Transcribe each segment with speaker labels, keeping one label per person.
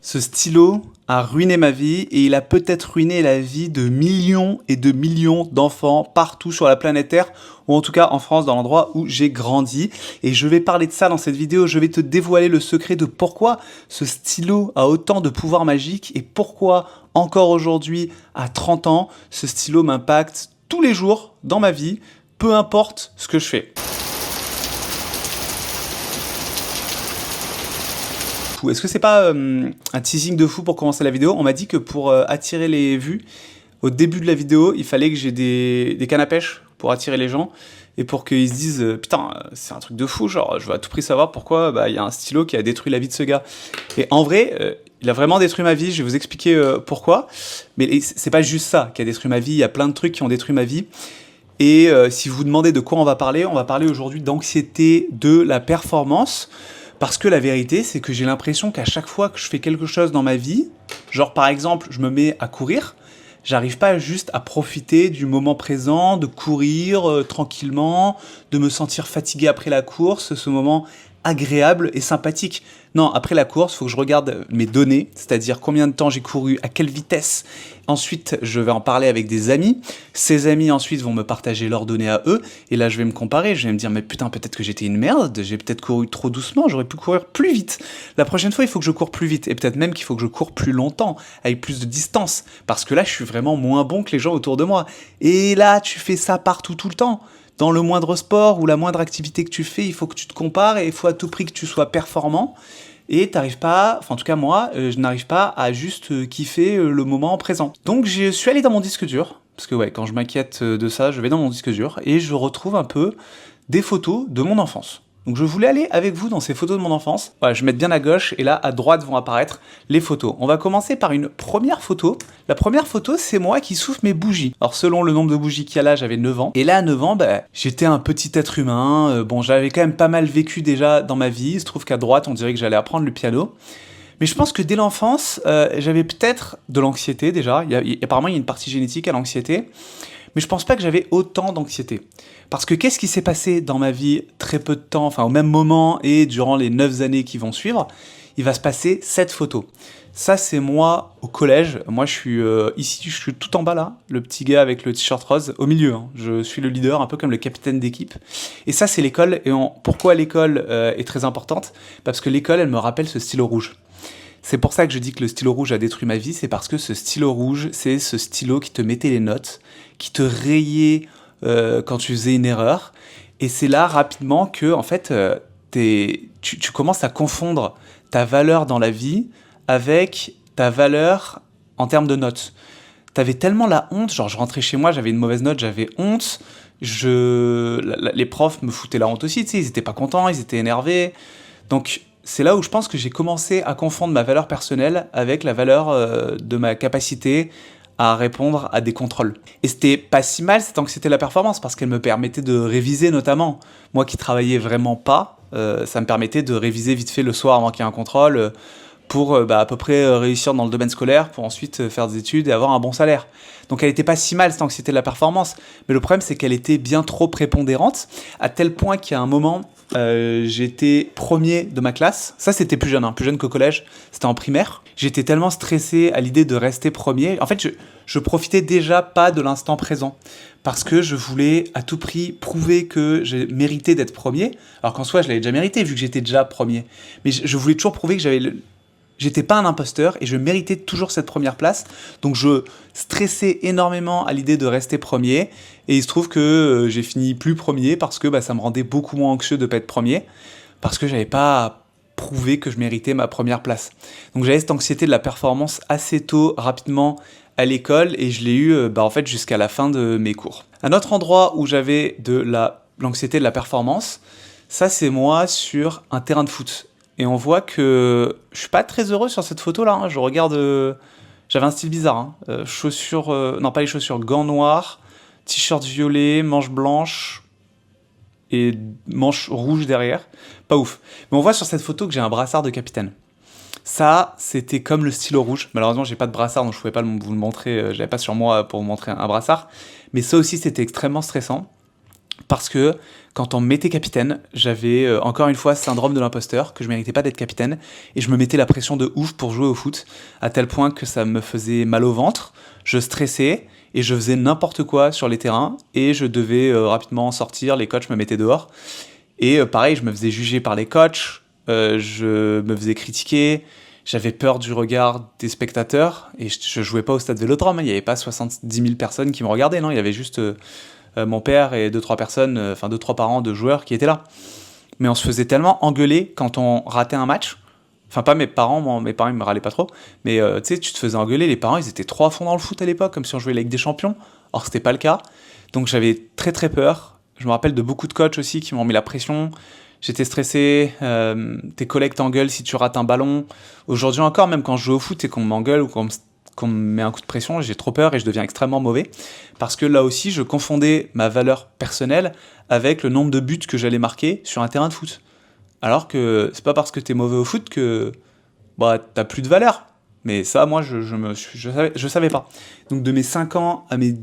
Speaker 1: Ce stylo a ruiné ma vie et il a peut-être ruiné la vie de millions et de millions d'enfants partout sur la planète Terre, ou en tout cas en France, dans l'endroit où j'ai grandi. Et je vais parler de ça dans cette vidéo, je vais te dévoiler le secret de pourquoi ce stylo a autant de pouvoir magique et pourquoi encore aujourd'hui, à 30 ans, ce stylo m'impacte tous les jours dans ma vie, peu importe ce que je fais. Est-ce que c'est pas un teasing de fou pour commencer la vidéo? On m'a dit que pour attirer les vues, au début de la vidéo, il fallait que j'ai des cannes à pêche pour attirer les gens et pour qu'ils se disent putain, c'est un truc de fou, genre je veux à tout prix savoir pourquoi il y a un stylo qui a détruit la vie de ce gars. Et en vrai, il a vraiment détruit ma vie, je vais vous expliquer pourquoi. Mais c'est pas juste ça qui a détruit ma vie, il y a plein de trucs qui ont détruit ma vie. Et si vous vous demandez de quoi on va parler aujourd'hui d'anxiété de la performance. Parce que la vérité, c'est que j'ai l'impression qu'à chaque fois que je fais quelque chose dans ma vie, genre par exemple, je me mets à courir, j'arrive pas juste à profiter du moment présent, de courir tranquillement, de me sentir fatigué après la course, ce moment agréable et sympathique. Non, après la course, il faut que je regarde mes données, c'est-à-dire combien de temps j'ai couru, à quelle vitesse. Ensuite, je vais en parler avec des amis. Ces amis, ensuite, vont me partager leurs données à eux. Et là, je vais me comparer. Je vais me dire, mais putain, peut-être que j'étais une merde. J'ai peut-être couru trop doucement. J'aurais pu courir plus vite. La prochaine fois, il faut que je cours plus vite. Et peut-être même qu'il faut que je cours plus longtemps, avec plus de distance. Parce que là, je suis vraiment moins bon que les gens autour de moi. Et là, tu fais ça partout, tout le temps. Dans le moindre sport ou la moindre activité que tu fais, il faut que tu te compares et il faut à tout prix que tu sois performant. Et t'arrives pas, enfin en tout cas moi, je n'arrive pas à juste kiffer le moment présent. Donc je suis allé dans mon disque dur, parce que ouais, quand je m'inquiète de ça, je vais dans mon disque dur et je retrouve un peu des photos de mon enfance. Donc je voulais aller avec vous dans ces photos de mon enfance. Voilà, je vais mettre bien à gauche et là à droite vont apparaître les photos. On va commencer par une première photo. La première photo, c'est moi qui souffle mes bougies. Alors selon le nombre de bougies qu'il y a là, j'avais 9 ans. Et là à 9 ans, j'étais un petit être humain. Bon, j'avais quand même pas mal vécu déjà dans ma vie. Il se trouve qu'à droite, on dirait que j'allais apprendre le piano. Mais je pense que dès l'enfance, j'avais peut-être de l'anxiété déjà. Apparemment, il y a une partie génétique à l'anxiété. Mais je pense pas que j'avais autant d'anxiété. Parce que qu'est-ce qui s'est passé dans ma vie très peu de temps, enfin au même moment et durant les 9 années qui vont suivre, il va se passer cette photo. Ça, c'est moi au collège. Moi, je suis ici, je suis tout en bas là, le petit gars avec le t-shirt rose, au milieu. Hein. Je suis le leader, un peu comme le capitaine d'équipe. Et ça, c'est l'école. Et pourquoi l'école est très importante? Parce que l'école, elle me rappelle ce stylo rouge. C'est pour ça que je dis que le stylo rouge a détruit ma vie, c'est parce que ce stylo rouge, c'est ce stylo qui te mettait les notes, qui te rayait quand tu faisais une erreur. Et c'est là rapidement que, en fait, tu commences à confondre ta valeur dans la vie avec ta valeur en termes de notes. T'avais tellement la honte, genre je rentrais chez moi, j'avais une mauvaise note, j'avais honte, les profs me foutaient la honte aussi, tu sais, ils étaient pas contents, ils étaient énervés. Donc c'est là où je pense que j'ai commencé à confondre ma valeur personnelle avec la valeur de ma capacité à répondre à des contrôles. Et c'était pas si mal cette anxiété de la performance, parce qu'elle me permettait de réviser notamment. Moi qui travaillais vraiment pas, ça me permettait de réviser vite fait le soir avant qu'il y ait un contrôle, pour à peu près réussir dans le domaine scolaire, pour ensuite faire des études et avoir un bon salaire. Donc elle était pas si mal cette anxiété de la performance, mais le problème c'est qu'elle était bien trop prépondérante, à tel point qu'il y a un moment, j'étais premier de ma classe. Ça c'était plus jeune, plus jeune qu'au collège, c'était en primaire. J'étais tellement stressé à l'idée de rester premier. En fait, je profitais déjà pas de l'instant présent, parce que je voulais à tout prix prouver que j'ai mérité d'être premier, alors qu'en soi je l'avais déjà mérité vu que j'étais déjà premier. Mais je voulais toujours prouver que j'étais pas un imposteur et je méritais toujours cette première place. Donc je stressais énormément à l'idée de rester premier. Et il se trouve que j'ai fini plus premier parce que ça me rendait beaucoup moins anxieux de pas être premier. Parce que j'avais pas prouvé que je méritais ma première place. Donc j'avais cette anxiété de la performance assez tôt, rapidement à l'école. Et je l'ai eu en fait jusqu'à la fin de mes cours. Un autre endroit où j'avais de l'anxiété de la performance, ça c'est moi sur un terrain de foot. Et on voit que je suis pas très heureux sur cette photo là. Hein. Je regarde, j'avais un style bizarre. Hein. Chaussures, non pas les chaussures, gants noirs, t-shirt violet, manches blanches et manches rouges derrière. Pas ouf. Mais on voit sur cette photo que j'ai un brassard de capitaine. Ça, c'était comme le stylo rouge. Malheureusement, j'ai pas de brassard, donc je pouvais pas vous le montrer. Je l'avais pas sur moi pour vous montrer un brassard. Mais ça aussi, c'était extrêmement stressant. Parce que quand on me mettait capitaine, j'avais encore une fois syndrome de l'imposteur, que je méritais pas d'être capitaine, et je me mettais la pression de ouf pour jouer au foot, à tel point que ça me faisait mal au ventre, je stressais, et je faisais n'importe quoi sur les terrains, et je devais rapidement sortir, les coachs me mettaient dehors. Et pareil, je me faisais juger par les coachs, je me faisais critiquer, j'avais peur du regard des spectateurs, et je jouais pas au stade Vélodrome, hein, il n'y avait pas 70 000 personnes qui me regardaient, non, il y avait juste mon père et deux trois personnes, enfin deux trois parents de joueurs qui étaient là. Mais on se faisait tellement engueuler quand on ratait un match, enfin pas mes parents, mes parents ils me râlaient pas trop, mais tu sais, tu te faisais engueuler, les parents ils étaient trop à fond dans le foot à l'époque, comme si on jouait la Ligue des Champions, or c'était pas le cas, donc j'avais très très peur. Je me rappelle de beaucoup de coachs aussi qui m'ont mis la pression. J'étais stressé, tes collègues t'engueulent si tu rates un ballon. Aujourd'hui encore, même quand je joue au foot et qu'on m'engueule ou qu'on me met un coup de pression, j'ai trop peur et je deviens extrêmement mauvais. Parce que là aussi, je confondais ma valeur personnelle avec le nombre de buts que j'allais marquer sur un terrain de foot. Alors que c'est pas parce que t'es mauvais au foot que bah, t'as plus de valeur. Mais ça, moi, je savais pas. Donc de mes 5 ans à mes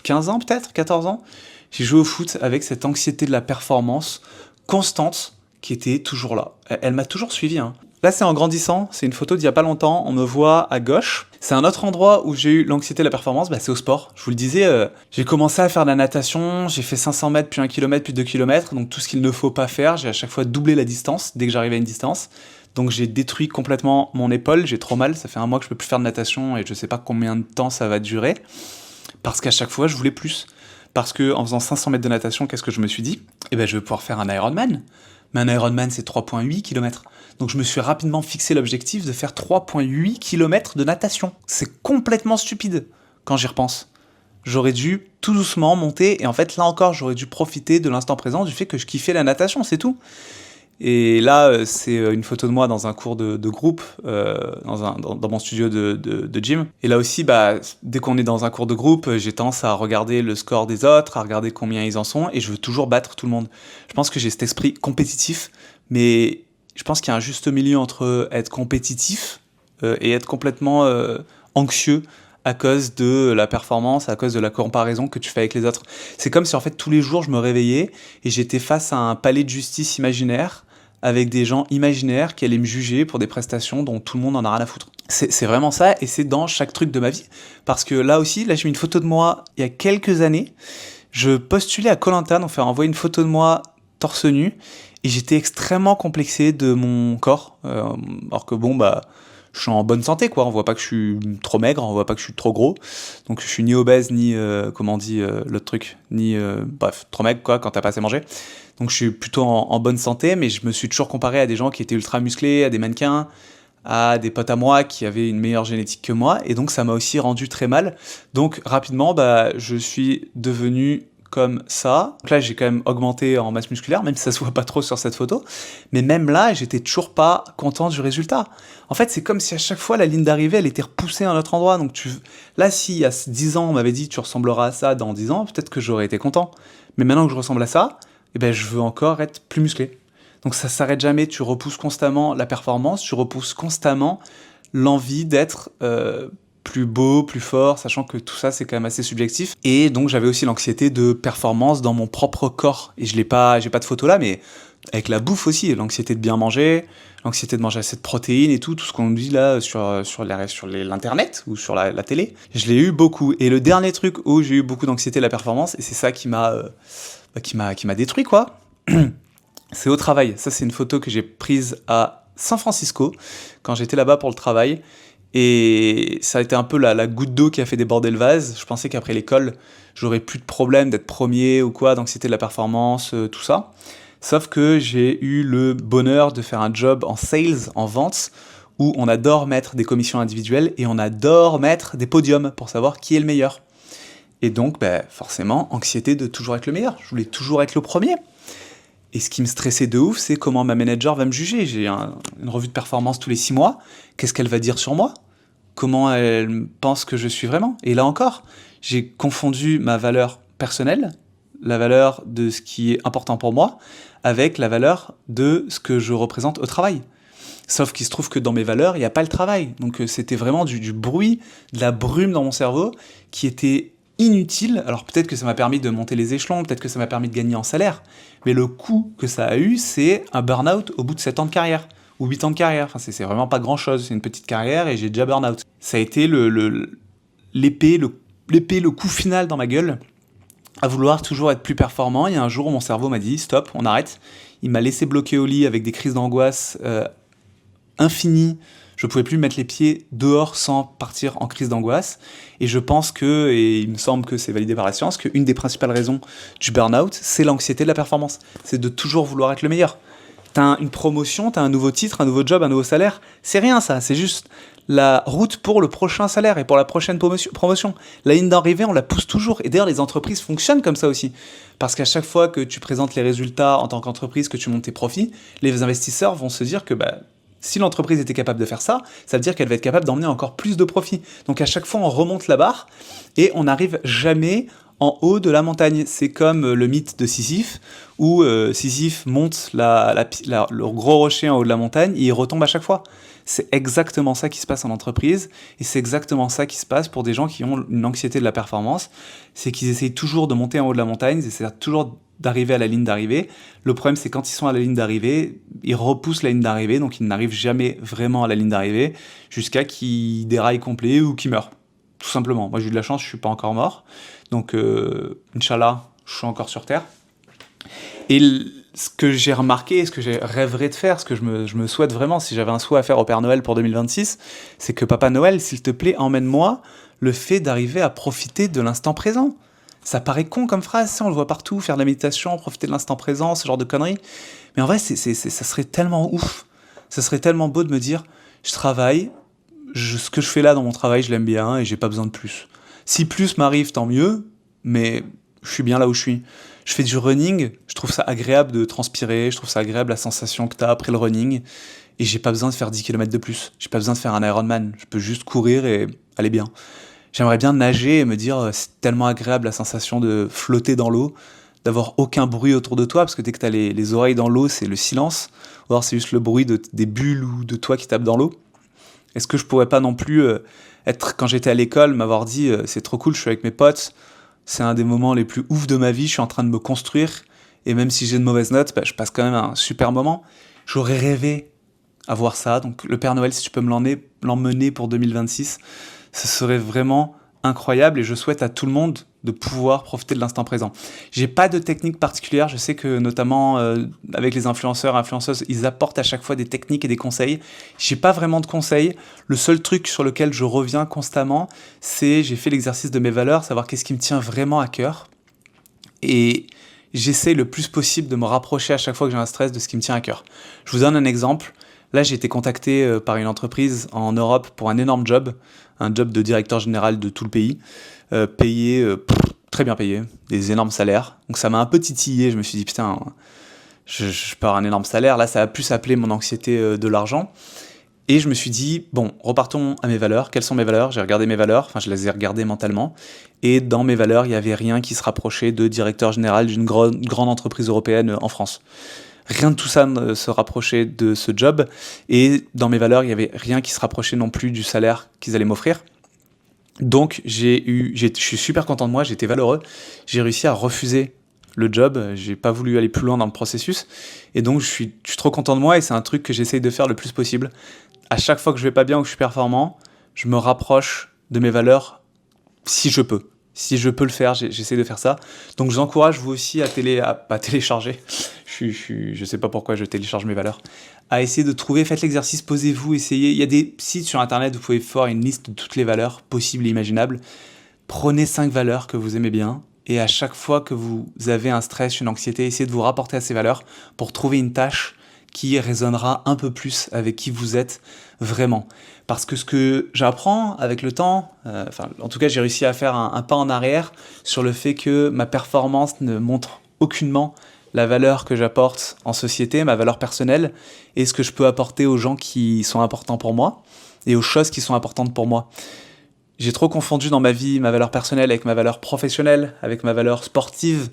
Speaker 1: 15 ans peut-être, 14 ans, j'ai joué au foot avec cette anxiété de la performance constante qui était toujours là. Elle m'a toujours suivi. Hein. Là, c'est en grandissant. C'est une photo d'il y a pas longtemps. On me voit à gauche. C'est un autre endroit où j'ai eu l'anxiété de la performance. Bah, c'est au sport. Je vous le disais, j'ai commencé à faire de la natation. J'ai fait 500 mètres, puis 1 km, puis 2 km. Donc tout ce qu'il ne faut pas faire. J'ai à chaque fois doublé la distance dès que j'arrivais à une distance. Donc j'ai détruit complètement mon épaule. J'ai trop mal. Ça fait un mois que je peux plus faire de natation et je sais pas combien de temps ça va durer. Parce qu'à chaque fois, je voulais plus. Parce que en faisant 500 mètres de natation, qu'est-ce que je me suis dit ? Eh ben, je vais pouvoir faire un Ironman. Mais un Ironman, c'est 3,8 km. Donc je me suis rapidement fixé l'objectif de faire 3,8 km de natation. C'est complètement stupide quand j'y repense. J'aurais dû tout doucement monter, et en fait, là encore, j'aurais dû profiter de l'instant présent du fait que je kiffais la natation, c'est tout. Et là, c'est une photo de moi dans un cours de groupe, dans mon studio de gym. Et là aussi, bah, dès qu'on est dans un cours de groupe, j'ai tendance à regarder le score des autres, à regarder combien ils en sont, et je veux toujours battre tout le monde. Je pense que j'ai cet esprit compétitif, mais je pense qu'il y a un juste milieu entre être compétitif et être complètement anxieux à cause de la performance, à cause de la comparaison que tu fais avec les autres. C'est comme si en fait tous les jours je me réveillais et j'étais face à un palais de justice imaginaire avec des gens imaginaires qui allaient me juger pour des prestations dont tout le monde en a rien à foutre. C'est vraiment ça, et c'est dans chaque truc de ma vie. Parce que là aussi, là j'ai mis une photo de moi il y a quelques années, je postulais à Koh-Lanta, on fait envoyer une photo de moi torse nu, et j'étais extrêmement complexé de mon corps, alors que bon, bah, je suis en bonne santé, quoi. On voit pas que je suis trop maigre, on voit pas que je suis trop gros, donc je suis ni obèse, ni, comment on dit l'autre truc, ni, bref, trop maigre, quoi, quand t'as pas assez mangé. Donc je suis plutôt en bonne santé, mais je me suis toujours comparé à des gens qui étaient ultra musclés, à des mannequins, à des potes à moi qui avaient une meilleure génétique que moi, et donc ça m'a aussi rendu très mal. Donc rapidement, bah, je suis devenu comme ça. Donc là, j'ai quand même augmenté en masse musculaire, même si ça se voit pas trop sur cette photo. Mais même là, j'étais toujours pas content du résultat. En fait, c'est comme si à chaque fois, la ligne d'arrivée, elle était repoussée à un autre endroit. Donc là, si il y a 10 ans, on m'avait dit tu ressembleras à ça dans 10 ans, peut-être que j'aurais été content. Mais maintenant que je ressemble à ça, eh ben, je veux encore être plus musclé. Donc ça s'arrête jamais, tu repousses constamment la performance, tu repousses constamment l'envie d'être plus beau, plus fort, sachant que tout ça c'est quand même assez subjectif. Et donc j'avais aussi l'anxiété de performance dans mon propre corps. Et j'ai pas de photo là, mais avec la bouffe aussi, l'anxiété de bien manger, l'anxiété de manger assez de protéines et tout ce qu'on dit là sur l'internet ou sur la télé. Je l'ai eu beaucoup. Et le dernier truc où j'ai eu beaucoup d'anxiété de la performance, et c'est ça qui m'a détruit, quoi. C'est au travail. Ça, c'est une photo que j'ai prise à San Francisco, quand j'étais là-bas pour le travail. Et ça a été un peu la goutte d'eau qui a fait déborder le vase. Je pensais qu'après l'école, j'aurais plus de problème d'être premier ou quoi, d'anxiété de la performance, tout ça. Sauf que j'ai eu le bonheur de faire un job en sales, en vente, où on adore mettre des commissions individuelles et on adore mettre des podiums pour savoir qui est le meilleur. Et donc, bah, forcément, anxiété de toujours être le meilleur. Je voulais toujours être le premier. Et ce qui me stressait de ouf, c'est comment ma manager va me juger. J'ai une revue de performance tous les 6 mois. Qu'est-ce qu'elle va dire sur moi ? Comment elle pense que je suis vraiment ? Et là encore, j'ai confondu ma valeur personnelle, la valeur de ce qui est important pour moi, avec la valeur de ce que je représente au travail. Sauf qu'il se trouve que dans mes valeurs, il n'y a pas le travail. Donc c'était vraiment du bruit, de la brume dans mon cerveau qui était inutile. Alors peut-être que ça m'a permis de monter les échelons, peut-être que ça m'a permis de gagner en salaire, mais le coût que ça a eu, c'est un burn-out au bout de 7 ans de carrière, ou 8 ans de carrière. Enfin, c'est vraiment pas grand-chose, c'est une petite carrière et j'ai déjà burn-out. Ça a été l'épée, le coup final dans ma gueule, à vouloir toujours être plus performant. Il y a un jour où mon cerveau m'a dit « Stop, on arrête ». Il m'a laissé bloquer au lit avec des crises d'angoisse infinies. Je pouvais plus mettre les pieds dehors sans partir en crise d'angoisse. Et je pense que, et il me semble que c'est validé par la science, qu'une des principales raisons du burn-out, c'est l'anxiété de la performance. C'est de toujours vouloir être le meilleur. T'as une promotion, t'as un nouveau titre, un nouveau job, un nouveau salaire. C'est rien ça, c'est juste la route pour le prochain salaire et pour la prochaine promotion. La ligne d'arrivée, on la pousse toujours. Et d'ailleurs, les entreprises fonctionnent comme ça aussi. Parce qu'à chaque fois que tu présentes les résultats en tant qu'entreprise, que tu montes tes profits, les investisseurs vont se dire que si l'entreprise était capable de faire ça, ça veut dire qu'elle va être capable d'emmener encore plus de profits. Donc à chaque fois, on remonte la barre et on n'arrive jamais en haut de la montagne. C'est comme le mythe de Sisyphe, où Sisyphe monte le gros rocher en haut de la montagne et il retombe à chaque fois. C'est exactement ça qui se passe en entreprise, et c'est exactement ça qui se passe pour des gens qui ont une anxiété de la performance. C'est qu'ils essayent toujours de monter en haut de la montagne, ils essayent toujours d'arriver à la ligne d'arrivée. Le problème, c'est quand ils sont à la ligne d'arrivée, ils repoussent la ligne d'arrivée, donc ils n'arrivent jamais vraiment à la ligne d'arrivée, jusqu'à qu'ils déraillent complet ou qu'ils meurent. Tout simplement. Moi, j'ai eu de la chance, je suis pas encore mort. Donc, Inch'Allah, je suis encore sur Terre. Et ce que j'ai remarqué, ce que j'ai rêverais de faire, ce que je me souhaite vraiment, si j'avais un souhait à faire au Père Noël pour 2026, c'est que Papa Noël, s'il te plaît, emmène-moi le fait d'arriver à profiter de l'instant présent. Ça paraît con comme phrase, on le voit partout, faire de la méditation, profiter de l'instant présent, ce genre de conneries. Mais en vrai, ça serait tellement ouf. Ça serait tellement beau de me dire, je travaille, ce que je fais là dans mon travail, je l'aime bien et j'ai pas besoin de plus. Si plus m'arrive, tant mieux, mais je suis bien là où je suis. Je fais du running, je trouve ça agréable de transpirer, je trouve ça agréable la sensation que t'as après le running, et j'ai pas besoin de faire 10 km de plus. J'ai pas besoin de faire un Ironman, je peux juste courir et aller bien. J'aimerais bien nager et me dire, c'est tellement agréable la sensation de flotter dans l'eau, d'avoir aucun bruit autour de toi, parce que dès que t'as les oreilles dans l'eau, c'est le silence, ou alors c'est juste le bruit des bulles ou de toi qui tapent dans l'eau. Est-ce que je pourrais pas non plus quand j'étais à l'école, m'avoir dit, c'est trop cool, je suis avec mes potes, c'est un des moments les plus ouf de ma vie, je suis en train de me construire, et même si j'ai de mauvaises notes, je passe quand même un super moment. J'aurais rêvé à voir ça, donc le Père Noël, si tu peux me l'emmener pour 2026, ce serait vraiment incroyable, et je souhaite à tout le monde de pouvoir profiter de l'instant présent. J'ai pas de technique particulière, je sais que notamment avec les influenceurs, influenceuses, ils apportent à chaque fois des techniques et des conseils. J'ai pas vraiment de conseils, le seul truc sur lequel je reviens constamment, c'est j'ai fait l'exercice de mes valeurs, savoir qu'est-ce qui me tient vraiment à cœur, et j'essaie le plus possible de me rapprocher à chaque fois que j'ai un stress de ce qui me tient à cœur. Je vous donne un exemple. Là, j'ai été contacté par une entreprise en Europe pour un énorme job, un job de directeur général de tout le pays, très bien payé, des énormes salaires. Donc ça m'a un peu titillé, je me suis dit putain, je peux avoir un énorme salaire, là ça a plus appelé mon anxiété de l'argent. Et je me suis dit, bon, repartons à mes valeurs. Quelles sont mes valeurs ? J'ai regardé mes valeurs, enfin je les ai regardées mentalement, et dans mes valeurs, il n'y avait rien qui se rapprochait de directeur général d'une grande entreprise européenne en France. Rien de tout ça ne se rapprochait de ce job, et dans mes valeurs, il n'y avait rien qui se rapprochait non plus du salaire qu'ils allaient m'offrir. Donc je suis super content de moi, j'étais valeureux, j'ai réussi à refuser le job, j'ai pas voulu aller plus loin dans le processus, et donc je suis trop content de moi, et c'est un truc que j'essaye de faire le plus possible. À chaque fois que je vais pas bien ou que je suis performant, je me rapproche de mes valeurs si je peux. Si je peux le faire, j'essaie de faire ça. Donc je vous encourage vous aussi à télécharger. Je sais pas pourquoi je télécharge mes valeurs. À essayer de trouver, faites l'exercice, posez-vous, essayez. Il y a des sites sur internet où vous pouvez faire une liste de toutes les valeurs possibles et imaginables. Prenez 5 valeurs que vous aimez bien, et à chaque fois que vous avez un stress, une anxiété, essayez de vous rapporter à ces valeurs pour trouver une tâche qui résonnera un peu plus avec qui vous êtes vraiment. Parce que ce que j'apprends avec le temps, en tout cas j'ai réussi à faire un pas en arrière sur le fait que ma performance ne montre aucunement la valeur que j'apporte en société, ma valeur personnelle, et ce que je peux apporter aux gens qui sont importants pour moi, et aux choses qui sont importantes pour moi. J'ai trop confondu dans ma vie ma valeur personnelle avec ma valeur professionnelle, avec ma valeur sportive,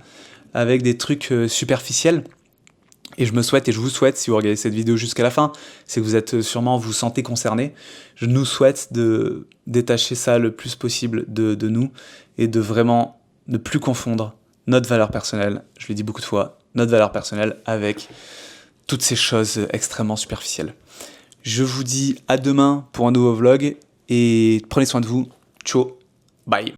Speaker 1: avec des trucs superficiels. Et je me souhaite et je vous souhaite, si vous regardez cette vidéo jusqu'à la fin, c'est que vous êtes sûrement, vous sentez concerné. Je nous souhaite de détacher ça le plus possible de nous et de vraiment ne plus confondre notre valeur personnelle, je l'ai dit beaucoup de fois, notre valeur personnelle avec toutes ces choses extrêmement superficielles. Je vous dis à demain pour un nouveau vlog et prenez soin de vous. Ciao, bye.